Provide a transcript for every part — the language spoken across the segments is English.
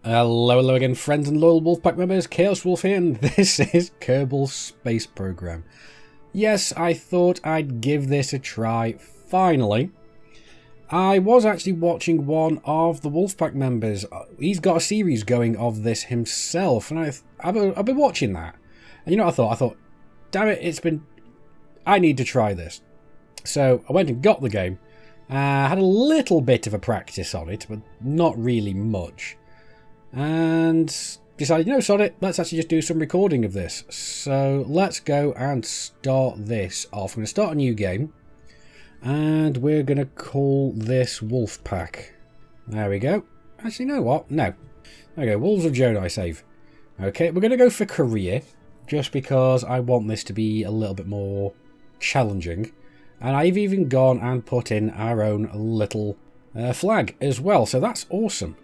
Hello again, friends and loyal Wolfpack members. Chaos Wolf here, and this is Kerbal's Space Program. Yes, I thought I'd give this a try, finally. I was actually watching one of the Wolfpack members. He's got a series going of this himself, and I've been watching that. And you know what I thought? I thought, damn it, I need to try this. So I went and got the game. Had a little bit of a practice on it, but not really much. And decided, you know, sod it, let's actually just do some recording of this. So let's go and start this off. I'm going to start a new game, and we're going to call this Wolfpack. There we go. Actually, you know what? No. There we go. Wolves of Jonai save. Okay, we're going to go for career, just because I want this to be a little bit more challenging. And I've even gone and put in our own little flag as well, so that's awesome.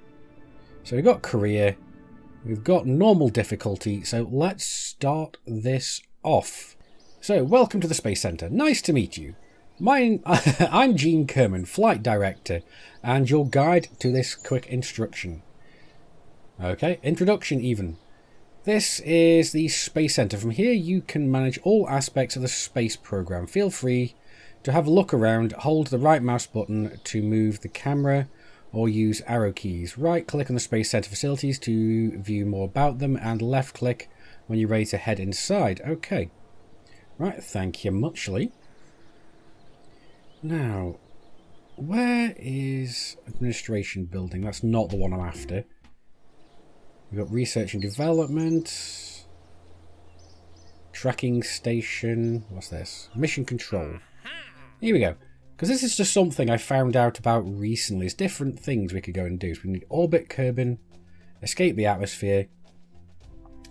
So we've got career, we've got normal difficulty, so let's start this off. So, welcome to the Space Center. Nice to meet you. I'm Gene Kerman, Flight Director, and your guide to this quick instruction. Okay, introduction even. This is the Space Center. From here you can manage all aspects of the space program. Feel free to have a look around, hold the right mouse button to move the camera, or use arrow keys. Right click on the Space Center facilities to view more about them, and left click when you're ready to head inside. Okay. Right, thank you muchly. Now, where is administration building? That's not the one I'm after. We've got research and development. Tracking station. What's this? Mission control. Here we go. Because this is just something I found out about recently. There's different things we could go and do. So we need orbit Kerbal, escape the atmosphere,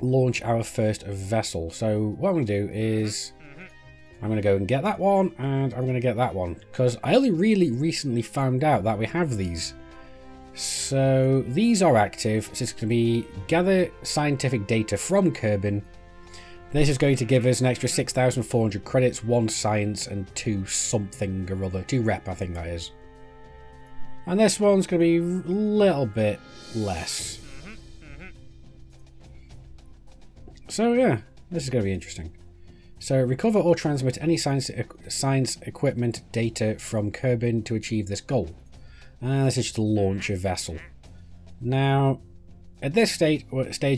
launch our first vessel. So what I'm going to do is I'm going to go and get that one, and I'm going to get that one. Because I only really recently found out that we have these. So these are active. So it's going to be gather scientific data from Kerbal. This is going to give us an extra 6,400 credits, 1 science and 2 something or other. 2 rep, I think that is. And this one's going to be a little bit less. So yeah, this is going to be interesting. So recover or transmit any science equipment data from Kerbal to achieve this goal. And this is to launch a vessel. Now, at this stage,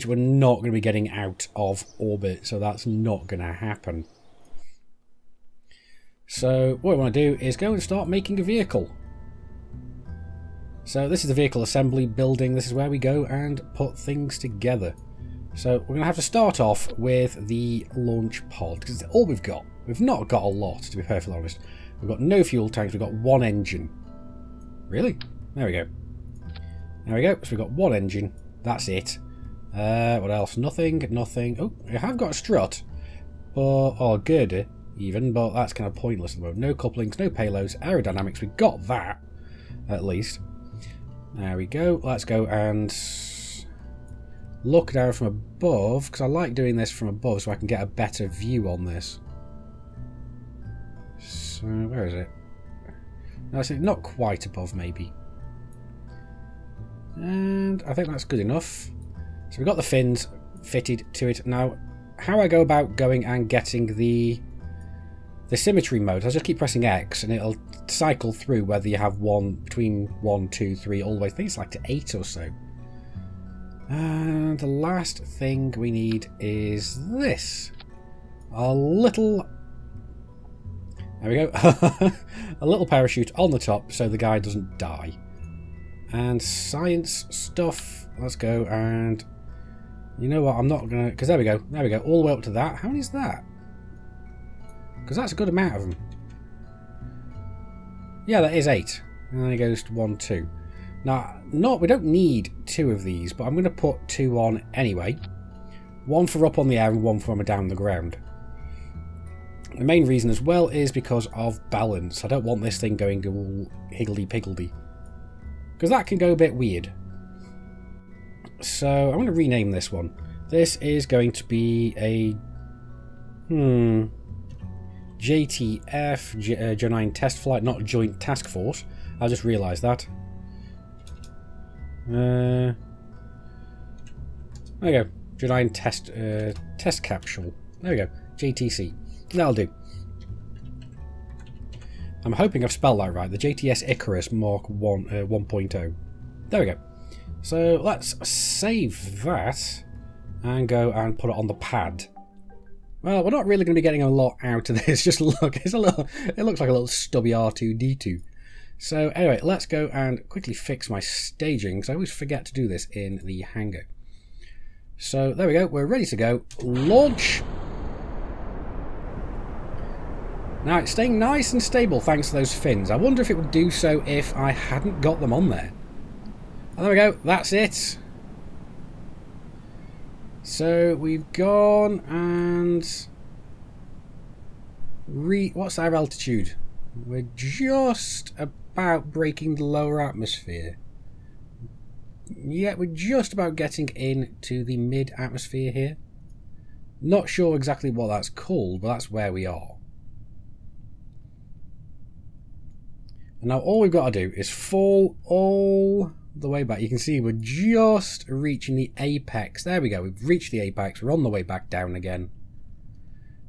we're not going to be getting out of orbit, so that's not going to happen. So what we want to do is go and start making a vehicle. So this is the vehicle assembly building. This is where we go and put things together. So we're going to have to start off with the launch pod, because it's all we've got. We've not got a lot, to be perfectly honest. We've got no fuel tanks, we've got 1 engine. Really? There we go. There we go, so we've got 1 engine. That's it. What else? Nothing. Oh, I have got a strut. Or girder, even, but that's kind of pointless at the moment. No couplings, no payloads, aerodynamics. We got that, at least. There we go. Let's go and look down from above, because I like doing this from above so I can get a better view on this. So, where is it? No, it's not quite above, maybe. And I think that's good enough. So we've got the fins fitted to it. Now, how I go about going and getting the symmetry mode, I'll just keep pressing X and it'll cycle through whether you have between 1, 2, 3, all the way, I think it's like to 8 or so. And the last thing we need is this. A little... There we go. A little parachute on the top so the guy doesn't die. And science stuff. Let's go, and you know what? I'm not gonna, because there we go, all the way up to that. How many is that? Because that's a good amount of them. Yeah, that is 8, and then it goes to 1, 2. Now, we don't need 2 of these, but I'm going to put 2 on anyway. 1 for up on the air and 1 for when we're down on the ground. The main reason as well is because of balance. I don't want this thing going all higgledy-piggledy, because that can go a bit weird. So I'm going to rename this one. This is going to be a JTF, Joint Test Flight, not Joint Task Force. I just realised that. There we go. Giant test capsule. There we go. JTC. That'll do. I'm hoping I've spelled that right. The JTS Icarus Mark 1.0. There we go. So let's save that and go and put it on the pad. Well, we're not really going to be getting a lot out of this. Just look, it looks like a little stubby R2-D2. So anyway, let's go and quickly fix my staging, because I always forget to do this in the hangar. So there we go, we're ready to go. Launch! Now it's staying nice and stable thanks to those fins. I wonder if it would do so if I hadn't got them on there. And there we go, that's it. So we've gone and... what's our altitude? We're just about breaking the lower atmosphere. Yeah, we're just about getting into the mid-atmosphere here. Not sure exactly what that's called, but that's where we are. And now all we've got to do is fall all the way back. You can see we're just reaching the apex. There we go, we've reached the apex. We're on the way back down again.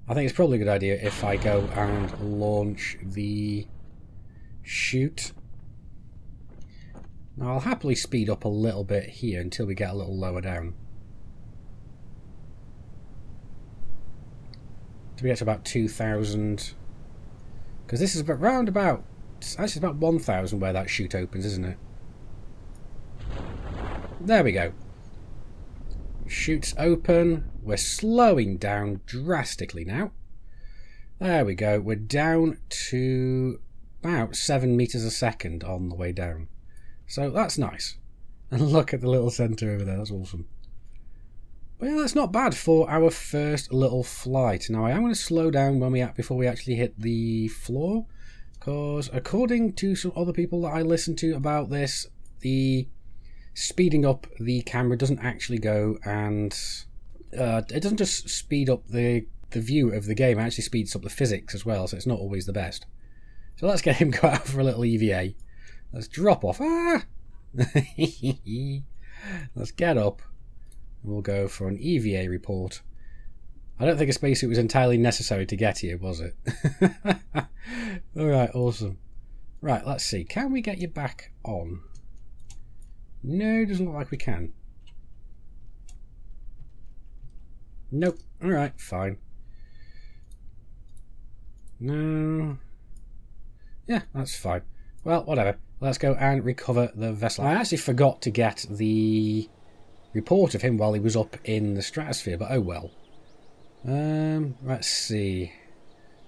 I think it's probably a good idea if I go and launch the chute. Now I'll happily speed up a little bit here until we get a little lower down. Till we get to about 2,000. Because this is about round about... actually it's about 1,000 where that chute opens, isn't it? There we go. Chute's open. We're slowing down drastically now. There we go. We're down to about 7 meters a second on the way down. So that's nice. And look at the little centre over there. That's awesome. But yeah, that's not bad for our first little flight. Now I am going to slow down before we actually hit the floor, because according to some other people that I listened to about this, the speeding up the camera doesn't actually go and it doesn't just speed up the view of the game, it actually speeds up the physics as well, so it's not always the best. So let's get him go out for a little EVA. Let's drop off. Ah! Let's get up and we'll go for an EVA report. I don't think a spacesuit was entirely necessary to get here, was it? Alright, awesome. Right, let's see. Can we get you back on? No, doesn't look like we can. Nope. Alright, fine. No. Yeah, that's fine. Well, whatever. Let's go and recover the vessel. I actually forgot to get the report of him while he was up in the stratosphere, but oh well. Let's see.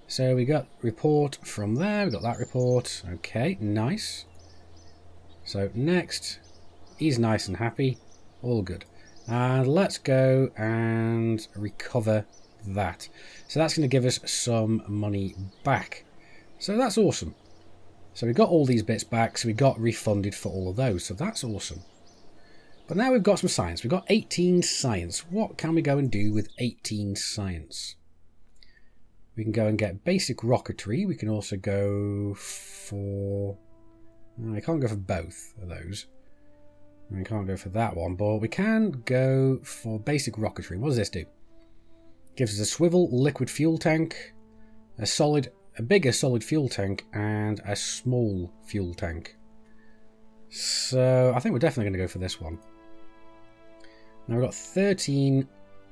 So we got report from there. We got that report. Okay, nice. So next, he's nice and happy. All good. And let's go and recover that. So that's going to give us some money back. So that's awesome. So we got all these bits back, so we got refunded for all of those, so that's awesome. But now we've got some science. We've got 18 science. What can we go and do with 18 science? We can go and get basic rocketry. We can also go for... I can't go for both of those. We can't go for that one, but we can go for basic rocketry. What does this do? Gives us a swivel liquid fuel tank, a bigger solid fuel tank, and a small fuel tank. So I think we're definitely going to go for this one. Now we've got 13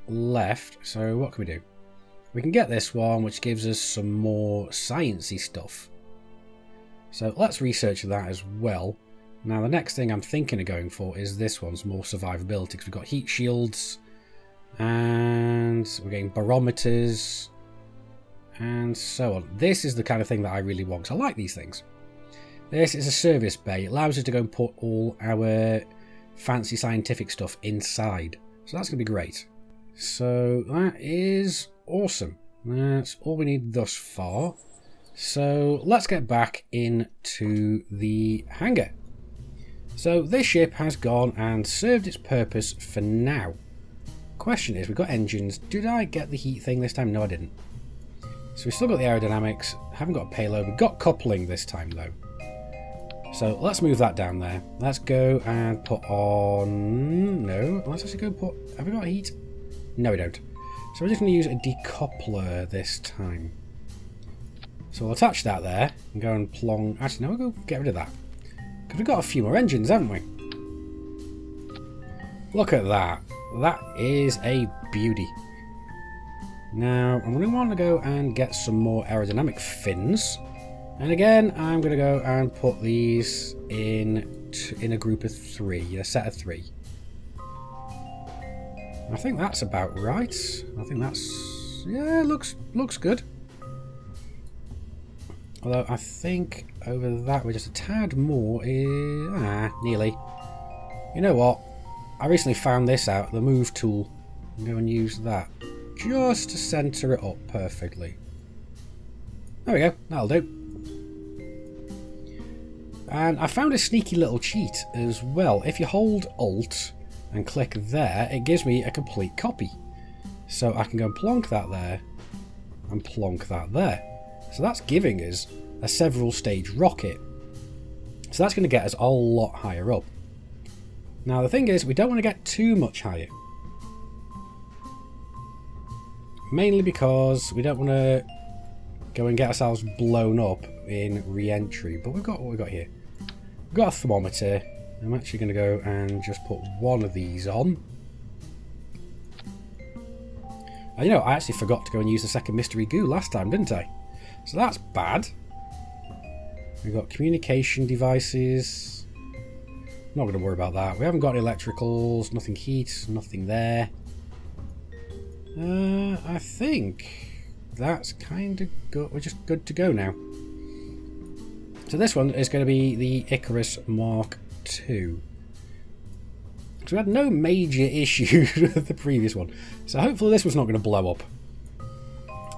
left, so what can we do? We can get this one, which gives us some more sciencey stuff. So let's research that as well. Now the next thing I'm thinking of going for is this one's more survivability, because we've got heat shields, and we're getting barometers, and so on. This is the kind of thing that I really want, because I like these things. This is a service bay. It allows us to go and put all our fancy scientific stuff inside. So that's going to be great. So that is awesome. That's all we need thus far. So let's get back into the hangar. So this ship has gone and served its purpose for now. Question is, we've got engines. Did I get the heat thing this time? No, I didn't. So we've still got the aerodynamics. Haven't got a payload. We've got coupling this time though. So let's move that down there. Let's go and put on... No, let's actually go put... Have we got heat? No, we don't. So we're just going to use a decoupler this time. So we'll attach that there and go and plonk... Actually, no, we'll go get rid of that. Because we've got a few more engines, haven't we? Look at that. That is a beauty. Now, I'm going to want to go and get some more aerodynamic fins. And again, I'm going to go and put these in a group of 3, a set of 3. I think that's about right. I think that's... Yeah, looks good. Although I think over that we're just a tad more. Nearly. You know what? I recently found this out, the move tool. I'm going to use that just to centre it up perfectly. There we go. That'll do. And I found a sneaky little cheat as well. If you hold Alt and click there, it gives me a complete copy. So I can go and plonk that there and plonk that there. So that's giving us a several stage rocket. So that's going to get us a lot higher up. Now the thing is, we don't want to get too much higher. Mainly because we don't want to go and get ourselves blown up in Reentry. But we've got what we've got here. We've got a thermometer. I'm actually going to go and just put one of these on. And you know, I actually forgot to go and use the second mystery goo last time, didn't I? So that's bad. We've got communication devices. Not going to worry about that. We haven't got any electricals, nothing heat, nothing there. I think that's kind of good. We're just good to go now. So this one is going to be the Icarus Mark II. So we had no major issues with the previous one. So hopefully this one's not going to blow up.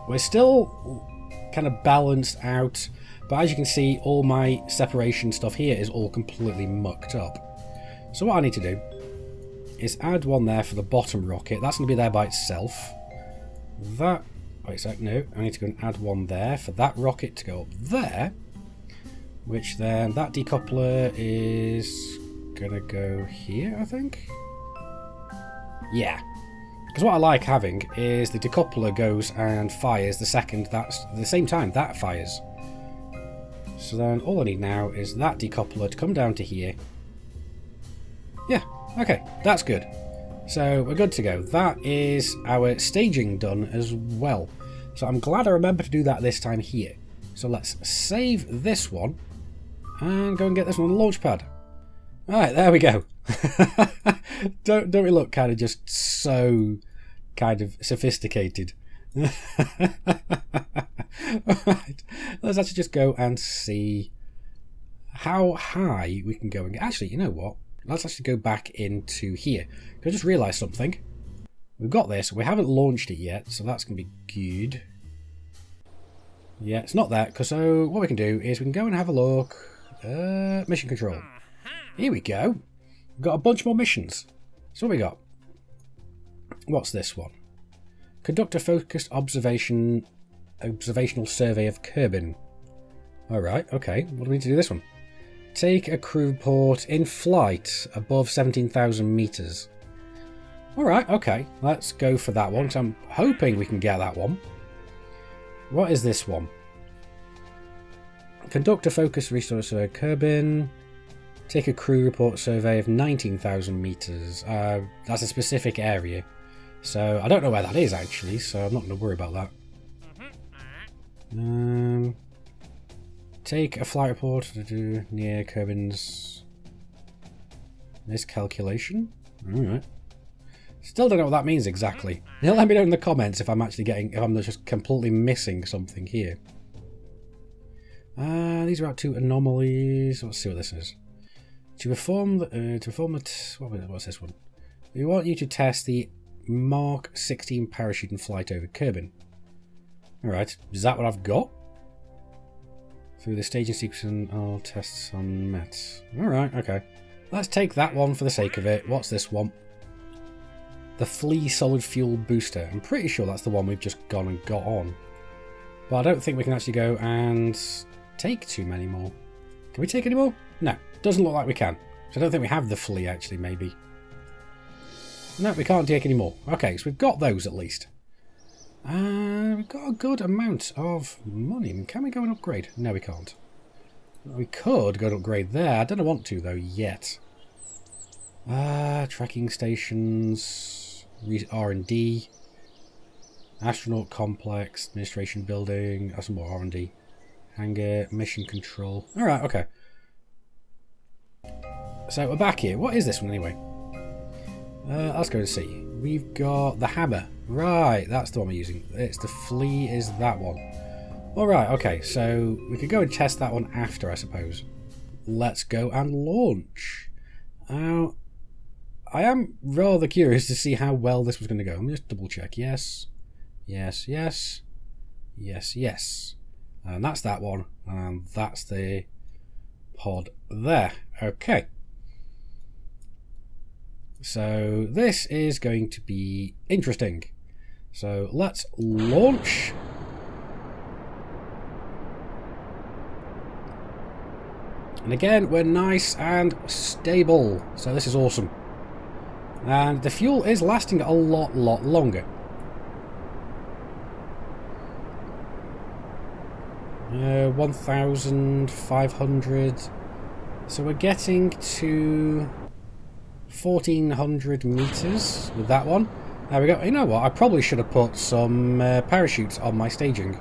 We're still kind of balanced out, but as you can see, all my separation stuff here is all completely mucked up. So what I need to do is add one there for the bottom rocket. That's going to be there by itself. That... Wait a sec, no. I need to go and add one there for that rocket to go up there. Which then, that decoupler is going to go here, I think? Yeah. Because what I like having is the decoupler goes and fires the same time that fires. So then all I need now is that decoupler to come down to here. Yeah, okay, that's good. So we're good to go. That is our staging done as well. So I'm glad I remembered to do that this time here. So let's save this one and go and get this one on the launch pad. Alright, there we go. Don't we look kind of just so kind of sophisticated? Alright, let's actually just go and see how high we can go and get. Actually, you know what? Let's actually go back into here. I just realised something. We've got this. We haven't launched it yet, so that's going to be good. Yeah, it's not that. So what we can do is we can go and have a look. Mission control. Here we go. We've got a bunch more missions. So what we got? What's this one? Conduct a focused observational survey of Kerbal. Alright, okay. What do we need to do this one? Take a crew report in flight above 17,000 meters. Alright, okay. Let's go for that one, so I'm hoping we can get that one. What is this one? Conduct a focused resource survey of Kerbal. Take a crew report survey of 19,000 meters. That's a specific area. So I don't know where that is actually, so I'm not going to worry about that. Take a flight report to do near Kerbal's miscalculation. Alright. Still don't know what that means exactly. Let me know in the comments if I'm just completely missing something here. These are out two anomalies. Let's see what this is. What's this one? We want you to test the Mark 16 parachute and flight over Kerbal. Alright, is that what I've got? Through the staging sequence and all tests on met. Alright, okay. Let's take that one for the sake of it. What's this one? The Flea Solid Fuel Booster. I'm pretty sure that's the one we've just gone and got on. But I don't think we can actually go and take too many more. Can we take any more? No, doesn't look like we can. So I don't think we have the Flea actually, maybe. No, we can't take any more. Okay, so we've got those at least. We've got a good amount of money. Can we go and upgrade? No, we can't. We could go and upgrade there. I don't want to, though, yet. Tracking stations, R&D, astronaut complex, administration building, some more R&D, hangar, mission control. Alright, okay. So we're back here. What is this one anyway? Let's go and see. We've got the hammer. Right, that's the one we're using. It's the flea is that one. Alright, okay, so we could go and test that one after, I suppose. Let's go and launch. Now, I am rather curious to see how well this was going to go. Let me just double check. Yes, yes, yes, yes, yes. And that's that one. And that's the pod there. Okay. So this is going to be interesting. So let's launch. And again, we're nice and stable. So this is awesome. And the fuel is lasting a lot longer. 1,500. So we're getting to 1,400 meters with that one. There we go. You know what? I probably should have put some parachutes on my staging.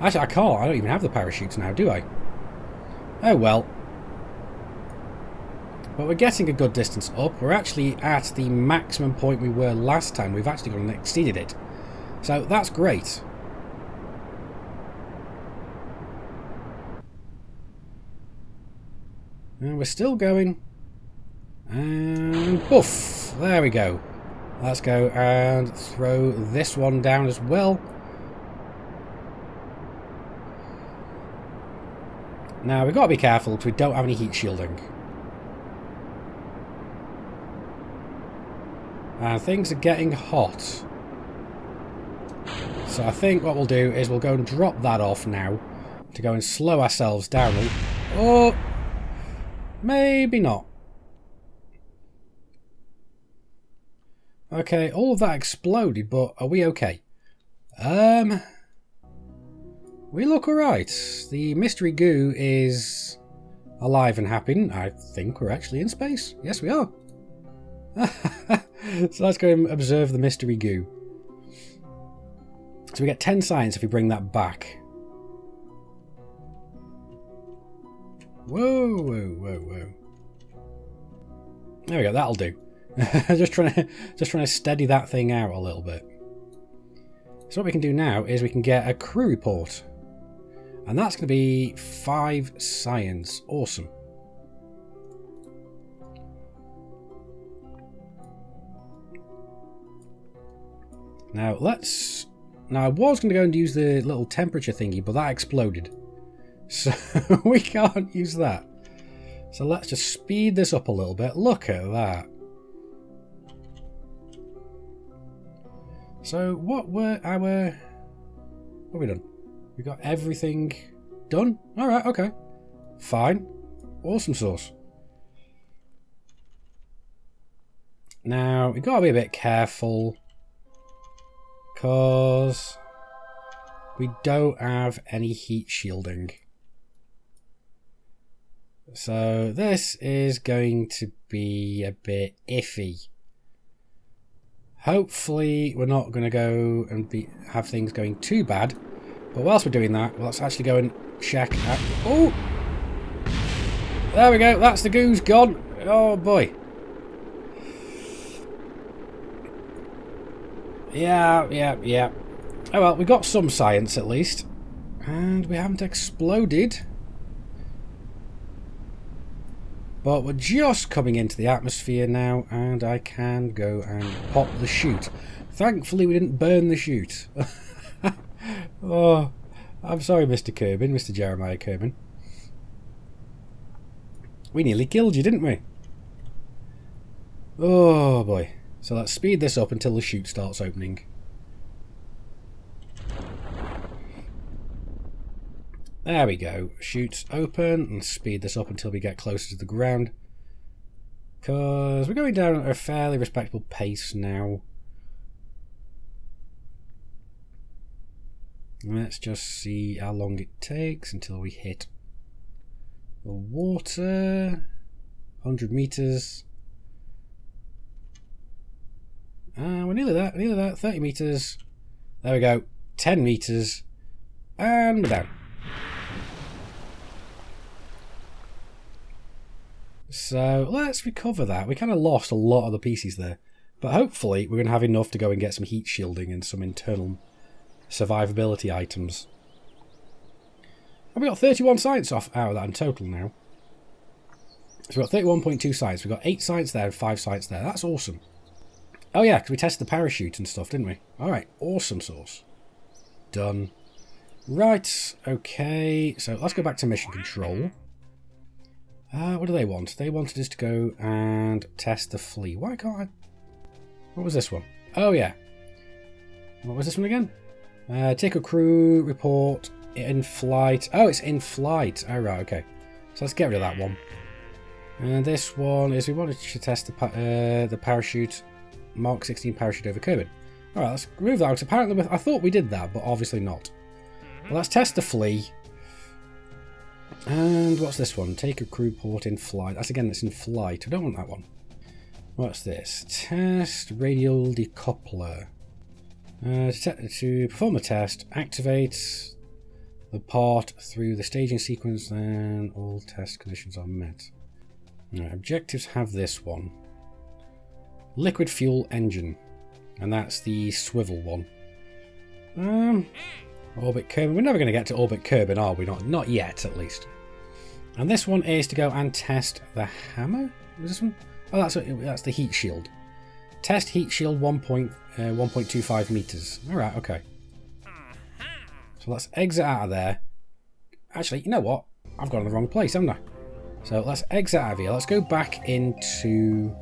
Actually, I can't. I don't even have the parachutes now, do I? Oh well. But we're getting a good distance up. We're actually at the maximum point we were last time. We've actually gone and exceeded it. So that's great. And we're still going. And poof! There we go. Let's go and throw this one down as well. Now we've got to be careful because we don't have any heat shielding. And things are getting hot. So I think what we'll do is we'll go and drop that off now to go and slow ourselves down. Oh! Maybe not. Okay, all of that exploded, but are we okay? We look alright. The mystery goo is alive and happy. I think we're actually in space. Yes, we are. So let's go and observe the mystery goo. So we get 10 science if we bring that back. Whoa, whoa, whoa, whoa. There we go, that'll do. just trying to steady that thing out a little bit. So what we can do now is we can get a crew report. And that's going to be 5 science. Awesome. Now I was going to go and use the little temperature thingy, but that exploded. So we can't use that. So let's just speed this up a little bit. Look at that. So what have we done? We got everything done? Alright, okay. Fine. Awesome sauce. Now, we've got to be a bit careful. Because we don't have any heat shielding. So this is going to be a bit iffy. Hopefully we're not going to go and have things going too bad. But whilst we're doing that, let's actually go and check out... Oh! There we go, that's the goo's gone. Oh boy. Yeah. Oh well, we got some science at least. And we haven't exploded. But we're just coming into the atmosphere now, and I can go and pop the chute. Thankfully we didn't burn the chute. Oh, I'm sorry, Mr. Kerbin, Mr. Jeremiah Kerbin. We nearly killed you, didn't we? Oh boy. So let's speed this up until the chute starts opening. There we go. Chute's open, and speed this up until we get closer to the ground. Because we're going down at a fairly respectable pace now. Let's just see how long it takes until we hit the water. 100 meters. We're nearly there, 30 meters. There we go, 10 meters. And we're down. So let's recover that. We kind of lost a lot of the pieces there. But hopefully we're going to have enough to go and get some heat shielding and some internal survivability items. And we got 31 science off out of that in total now. So we've got 31.2 science. We've got 8 science there and 5 science there. That's awesome. Oh yeah, because we tested the parachute and stuff, didn't we? Alright, awesome sauce. Done. Right, okay. So let's go back to mission control. What do they want? They wanted us to go and test the flea. Why can't I... What was this one? Oh yeah. What was this one again? Take a crew report in flight. Oh, it's in flight. Oh, right, okay. So let's get rid of that one. And this one is we wanted to test the parachute, Mark 16 parachute over Kerbal. Alright, let's remove that. Apparently, I thought we did that, but obviously not. Well, let's test the flea. And what's this one? Take a crew report in flight. That's again, it's in flight. I don't want that one. What's this? Test radial decoupler. To perform the test, activate the part through the staging sequence, then all test conditions are met. Right, objectives have this one. Liquid fuel engine. And that's the swivel one. Orbit Kerbal. We're never going to get to Orbit Kerbal, are we? Not yet, at least. And this one is to go and test the hammer? Was this one? Oh, that's the heat shield. Test heat shield 1.25 meters. Alright, okay. So let's exit out of there. Actually, you know what? I've gone in the wrong place, haven't I? So let's exit out of here. Let's go back into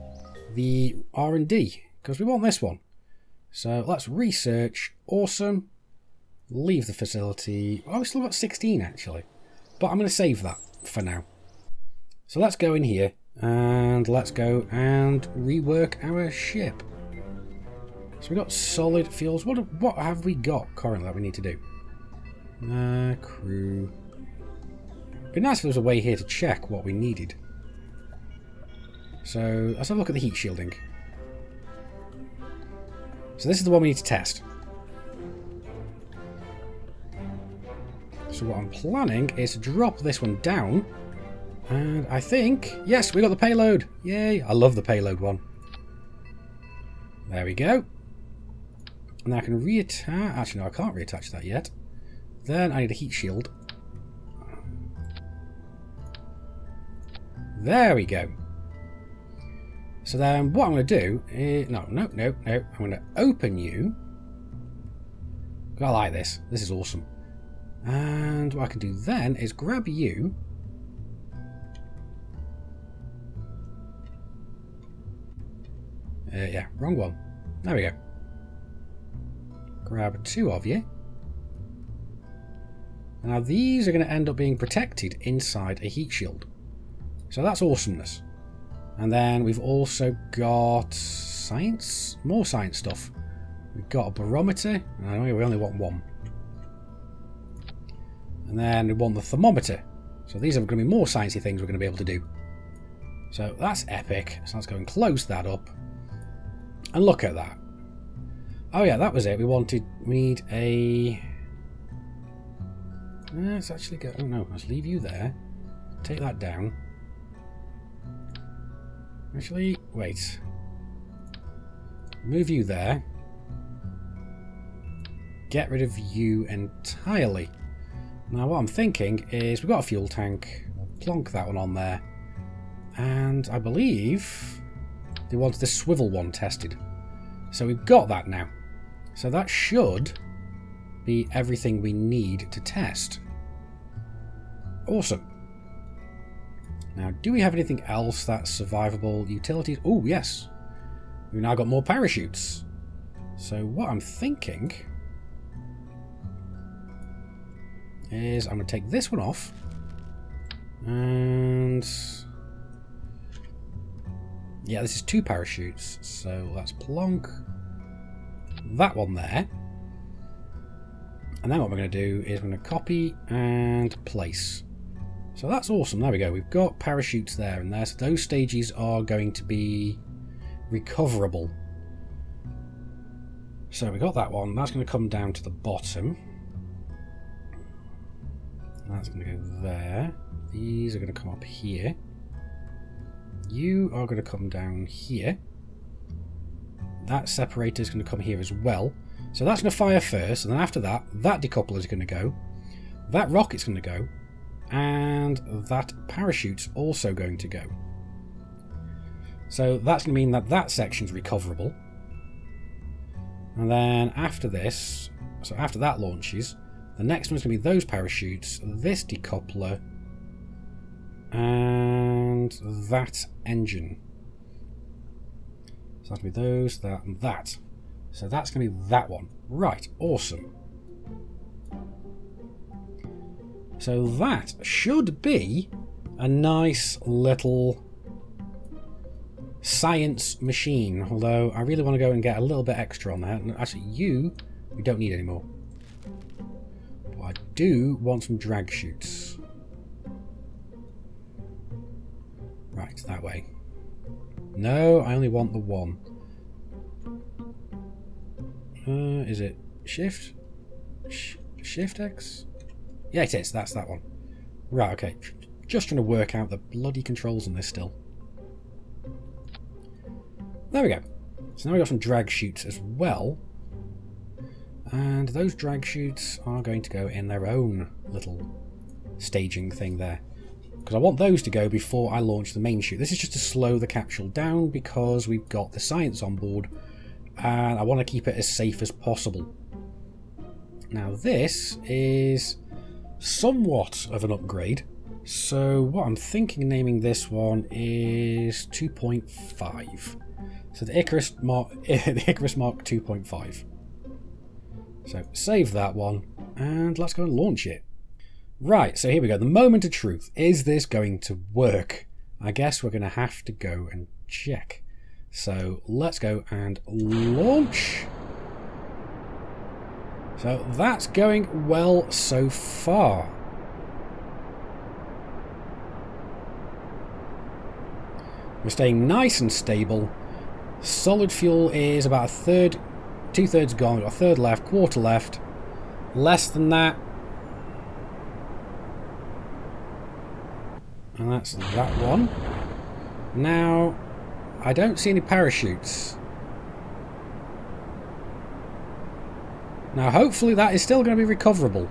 the R&D, because we want this one. So let's research. Awesome. Leave the facility. Oh, we still got 16 actually. But I'm going to save that for now. So let's go in here and let's go and rework our ship. So we got solid fuels. What have we got currently that we need to do? Crew. It'd be nice if there was a way here to check what we needed. So let's have a look at the heat shielding. So this is the one we need to test. So what I'm planning is to drop this one down. And I think, yes, we got the payload. Yay, I love the payload one. There we go. And I can reattach. Actually, no, I can't reattach that yet. Then I need a heat shield. There we go. So then what I'm going to do is... No. I'm going to open you. I like this. This is awesome. And what I can do then is grab you. Yeah, wrong one. There we go. Grab 2 of you. Now these are going to end up being protected inside a heat shield. So that's awesomeness. And then we've also got science, more science stuff. We've got a barometer. I know we only want 1. And then we want the thermometer. So these are going to be more sciencey things we're going to be able to do. So that's epic. So let's go and close that up. And look at that. Oh yeah, that was it. We need a... Let's actually go... Oh no, let's leave you there. Take that down. Actually, wait. Move you there. Get rid of you entirely. Now what I'm thinking is we've got a fuel tank. We'll plonk that one on there. And I believe they wanted the swivel one tested. So we've got that now. So that should be everything we need to test. Awesome. Now, do we have anything else that's survivable? Utilities? Oh, yes. We've now got more parachutes. So what I'm thinking is I'm going to take this one off. And Yeah, this is 2 parachutes. So let's plonk that one there. And then what we're going to do is we're going to copy and place. So that's awesome. There we go. We've got parachutes there and there. So those stages are going to be recoverable. So we got that one. That's going to come down to the bottom. That's going to go there. These are going to come up here. You are going to come down here. That separator is going to come here as well. So that's going to fire first, and then after that, that decoupler is going to go. That rocket's going to go. And that parachute's also going to go. So that's going to mean that that section's recoverable. And then after this, so after that launches, the next one's going to be those parachutes, this decoupler, and that engine. So that's going to be those, that, and that. So that's going to be that one. Right, awesome. So that should be a nice little science machine, although I really want to go and get a little bit extra on that. Actually, we don't need any more. But I do want some drag chutes. Right, that way. No, I only want the one. Is it Shift? Shift X? Yeah, it is. That's that one. Right, okay. Just trying to work out the bloody controls on this still. There we go. So now we've got some drag chutes as well. And those drag chutes are going to go in their own little staging thing there. Because I want those to go before I launch the main chute. This is just to slow the capsule down because we've got the science on board. And I want to keep it as safe as possible. Now this is somewhat of an upgrade. So what I'm thinking naming this one is 2.5. So the Icarus Mark 2.5. So save that one and let's go and launch it. Right, so here we go. The moment of truth. Is this going to work? I guess we're going to have to go and check. So let's go and launch. So that's going well so far. We're staying nice and stable. Solid fuel is about a third, 2/3 gone. We've got a third left, quarter left. Less than that. And that's that one. Now, I don't see any parachutes. Now, hopefully that is still going to be recoverable.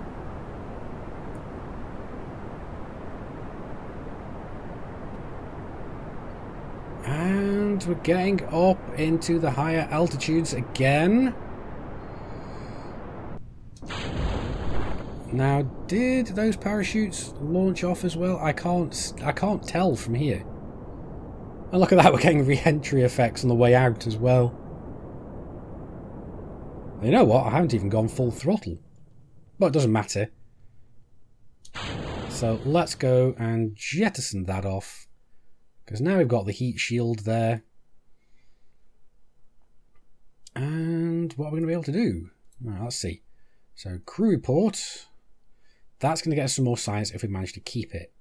And we're getting up into the higher altitudes again. Now, did those parachutes launch off as well? I can't tell from here. And look at that, we're getting re-entry effects on the way out as well. You know what? I haven't even gone full throttle. But it doesn't matter. So let's go and jettison that off. Because now we've got the heat shield there. And what are we going to be able to do? Right, let's see. So crew report. That's going to get us some more science if we manage to keep it.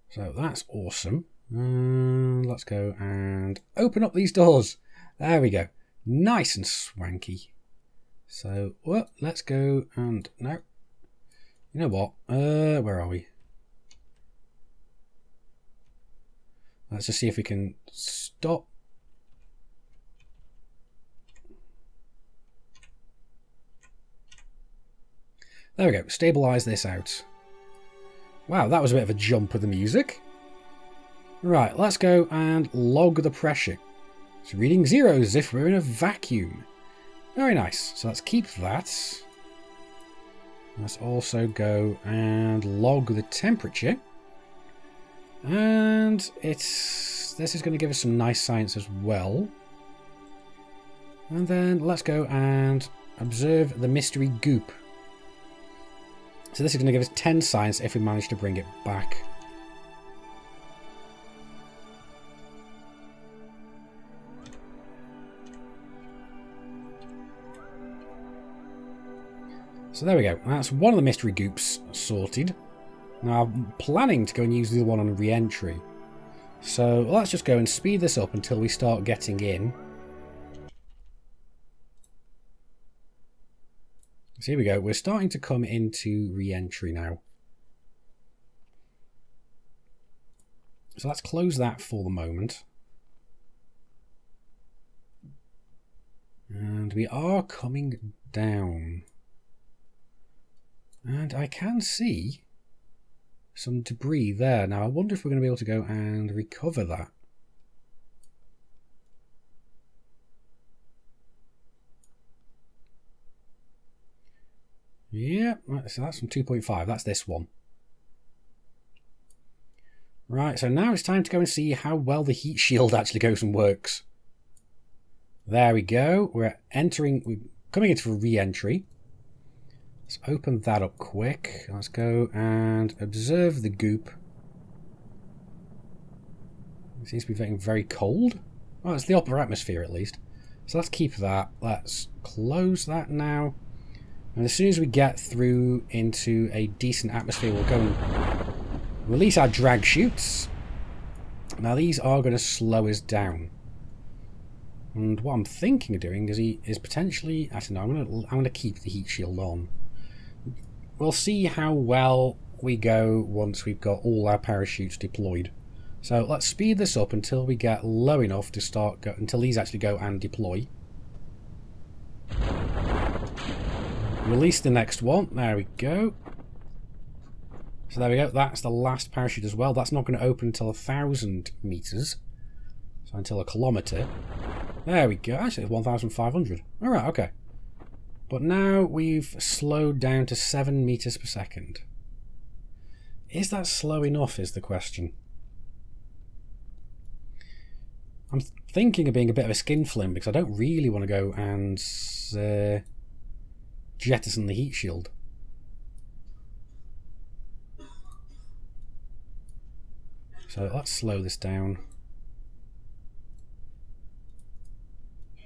So that's awesome. Let's go and open up these doors. There we go. Nice and swanky. So, well, let's go and... No. You know what? Where are we? Let's just see if we can stop. There we go. Stabilize this out. Wow, that was a bit of a jump with the music. Right, let's go and log the pressure. It's reading zeros as if we're in a vacuum. Very nice. So let's keep that. Let's also go and log the temperature. And this is going to give us some nice science as well. And then let's go and observe the mystery goop. So this is going to give us 10 science if we manage to bring it back. So there we go. That's one of the mystery goops sorted. Now I'm planning to go and use the other one on Reentry. So let's just go and speed this up until we start getting in. So here we go. We're starting to come into Reentry now. So let's close that for the moment. And we are coming down. And I can see some debris there. Now I wonder if we're going to be able to go and recover that. Yeah, so that's from 2.5. That's this one. Right, so now it's time to go and see how well the heat shield actually goes and works. There we go. We're coming into Reentry. Let's open that up quick. Let's go and observe the goop. It seems to be getting very cold. Oh, it's the upper atmosphere at least. So let's keep that. Let's close that now. And as soon as we get through into a decent atmosphere, we'll go and release our drag chutes. Now these are going to slow us down. And what I'm thinking of doing is potentially, I don't know, I'm going to keep the heat shield on. We'll see how well we go once we've got all our parachutes deployed. So let's speed this up until we get low enough to until these actually go and deploy. Release the next one. There we go. So there we go. That's the last parachute as well. That's not going to open until 1,000 meters. So until a kilometer. There we go. Actually, it's 1,500. All right, okay. But now we've slowed down to 7 meters per second. Is that slow enough is the question. I'm thinking of being a bit of a skinflint because I don't really want to go and jettison the heat shield. So let's slow this down.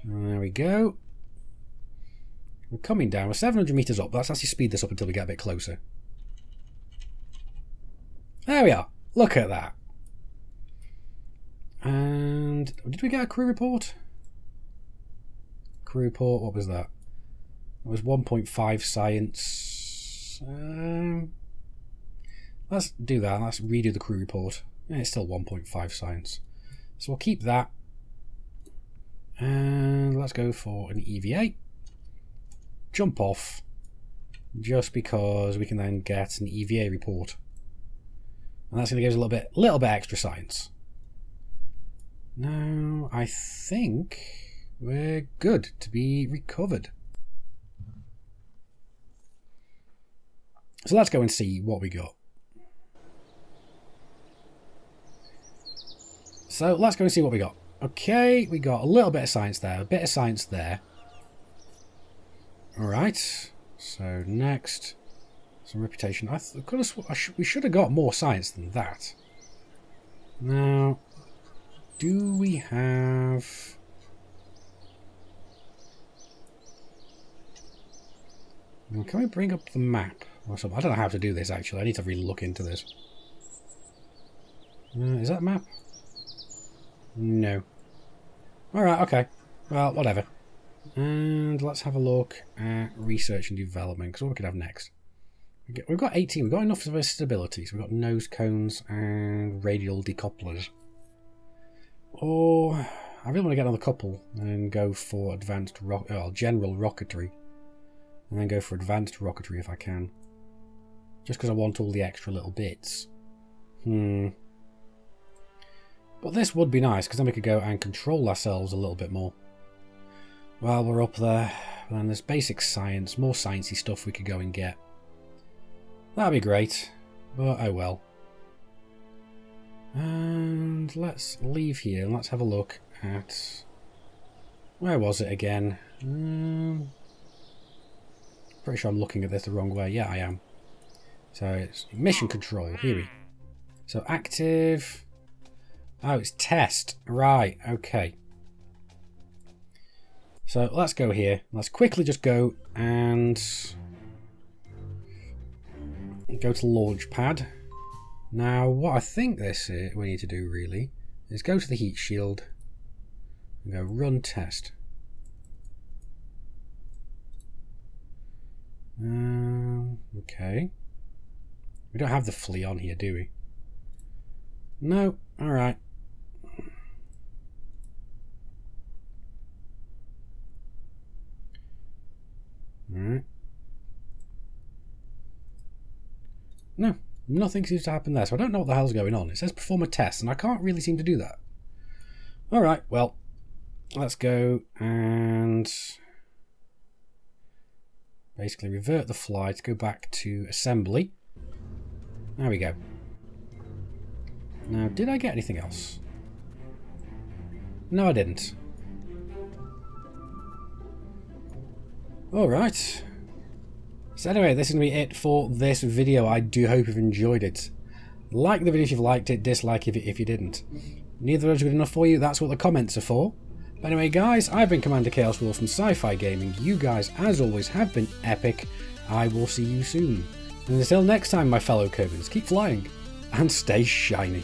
There we go. We're coming down. We're 700 meters up. Let's actually speed this up until we get a bit closer. There we are. Look at that. And did we get a crew report? Crew report, what was that? It was 1.5 science. Let's do that. Let's redo the crew report. Yeah, it's still 1.5 science. So we'll keep that. And let's go for an EVA. Jump off. Just because we can then get an EVA report. And that's going to give us a little bit extra science. Now, I think we're good to be recovered. So let's go and see what we got. So let's go and see what we got. Okay, we got a little bit of science there, a bit of science there. Alright, so next, some reputation. We should have got more science than that. Now, do we have... Well, can we bring up the map or something? I don't know how to do this actually. I need to really look into this. Is that a map? No. Alright, okay. Well, whatever. And let's have a look at research and development, because what we could have next. We've got 18. We've got enough of stability. So we've got nose cones and radial decouplers. Or I really want to get on the couple and go for general rocketry. And then go for advanced rocketry if I can. Just because I want all the extra little bits. But this would be nice, because then we could go and control ourselves a little bit more. While we're up there, then there's basic science, more sciencey stuff we could go and get. That'd be great, but oh well. And let's leave here and let's have a look at... Where was it again? Pretty sure I'm looking at this the wrong way. Yeah, I am. So it's mission control. Here we go. So active... Oh, it's test. Right, okay. So let's go here. Let's quickly just go and Go to launch pad. Now, what I think this is, we need to do really is go to the heat shield and go run test. Okay. We don't have the flea on here, do we? No. All right. All right. No, nothing seems to happen there, so I don't know what the hell's going on. It says perform a test, and I can't really seem to do that. All right. Well, let's go and basically revert the flight, go back to assembly. There we go. Now, did I get anything else? No, I didn't. Alright. So anyway, this is going to be it for this video. I do hope you've enjoyed it. Like the video if you've liked it, dislike if you didn't. Neither of those are good enough for you, that's what the comments are for. But anyway guys, I've been Commander Chaos Wolf from Sci-Fi Gaming. You guys, as always, have been epic. I will see you soon. And until next time, my fellow Kerbals, keep flying and stay shiny.